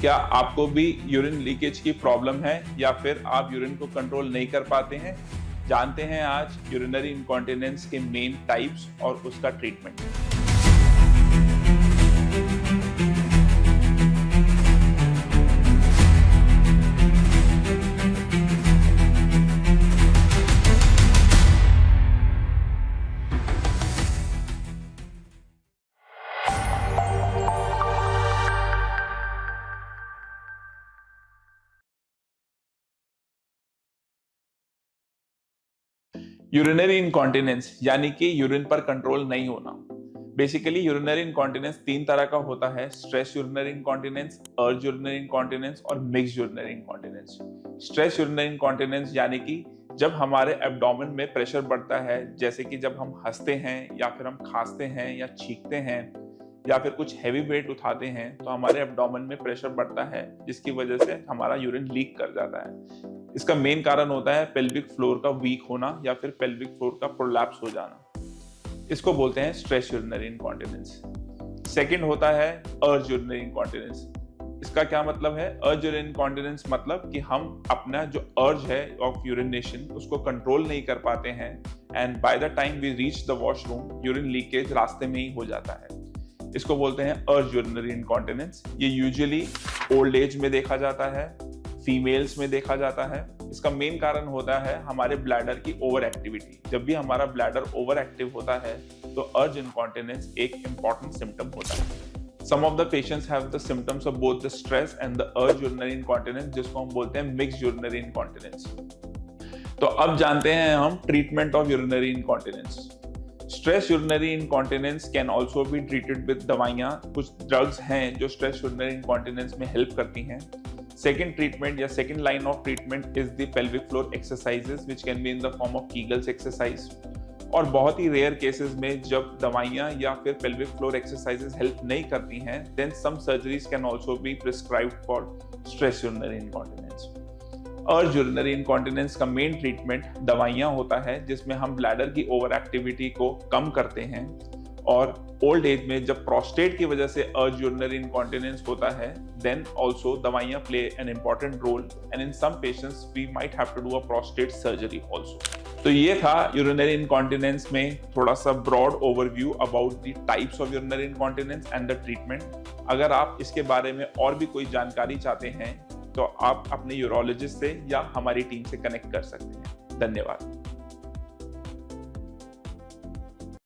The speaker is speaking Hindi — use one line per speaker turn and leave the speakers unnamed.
क्या आपको भी यूरिन लीकेज की प्रॉब्लम है या फिर आप यूरिन को कंट्रोल नहीं कर पाते हैं? जानते हैं आज यूरिनरी इनकॉन्टिनेंस के मेन टाइप्स और उसका ट्रीटमेंट। यूरिनरी इनकॉन्टिनेंस यानी कि यूरिन पर कंट्रोल नहीं होना। बेसिकली यूरिनरी इनकॉन्टिनेंस तीन तरह का होता है: stress urinary incontinence, urge urinary incontinence और mix urinary incontinence. Stress urinary incontinence यानी कि जब हमारे एब्डोमेन में प्रेशर बढ़ता है, जैसे कि जब हम हंसते हैं या फिर हम खांसते हैं या छींकते हैं या फिर कुछ हैवी वेट उठाते हैं, तो हमारे एब्डोमेन में प्रेशर बढ़ता है, जिसकी वजह से हमारा यूरिन लीक कर जाता है। इसका मेन कारण होता है पेल्विक फ्लोर का वीक होना या फिर पेल्विक फ्लोर का प्रोलैप्स हो जाना। इसको बोलते हैं स्ट्रेस यूरिनरी इनकॉन्टिनेंस। सेकंड होता है अर्ज यूरिनरी इनकॉन्टिनेंस। इसका क्या मतलब है? अर्ज यूरिनरी इनकॉन्टिनेंस मतलब कि हम अपना जो अर्ज है ऑफ यूरिनेशन उसको कंट्रोल नहीं कर पाते हैं, and by the time we reach the washroom urine leakage रास्ते में ही हो जाता है। इसको बोलते हैं अर्ज यूरिनरी इनकॉन्टिनेंस। ये यूजुअली ओल्ड एज में देखा जाता है, फीमेल्स में देखा जाता है। इसका मेन कारण होता है हमारे ब्लैडर की ओवर एक्टिविटी। जब भी हमारा ब्लैडर ओवर एक्टिव होता है तो अर्ज इनकॉन्टिनेंस एक इंपॉर्टेंट सिम्टम होता है। Some of the patients have the symptoms of both the stress and the urge urinary incontinence, जिसको हम बोलते हैं मिक्स्ड यूरिनरी इनकॉन्टिनेंस। तो अब जानते हैं हम treatment of urinary incontinence. Stress urinary incontinence can also be treated with दवाइयाँ। कुछ ड्रग्स हैं जो स्ट्रेस यूरिनरी इनकॉन्टिनेंस में हेल्प करती हैं। सेकेंड ट्रीटमेंट या second line of treatment is the pelvic floor exercises which can be in the form of Kegels exercise. और बहुत ही रेयर केसेस में जब दवाइयाँ या फिर पेल्विक फ्लोर एक्सरसाइजेस हेल्प नहीं करती हैं, then some surgeries can also be prescribed for stress urinary incontinence. Urge urinary incontinence का मेन ट्रीटमेंट दवाइयाँ होता है, जिसमें हम ब्लैडर की ओवर एक्टिविटी को कम करते हैं। और ओल्ड एज में जब प्रोस्टेट की वजह से अर्ज यूरिनरी इनकॉन्टिनेंस होता है, देन ऑल्सो दवाइयाँ play an important role, and in some patients we might have to do a prostate surgery also. तो ये था यूरिनरी इनकॉन्टिनेंस में थोड़ा सा broad overview about the types of urinary incontinence and the treatment. अगर आप इसके बारे में और भी कोई जानकारी चाहते हैं तो आप अपने यूरोलॉजिस्ट से या हमारी टीम से कनेक्ट कर सकते हैं। धन्यवाद।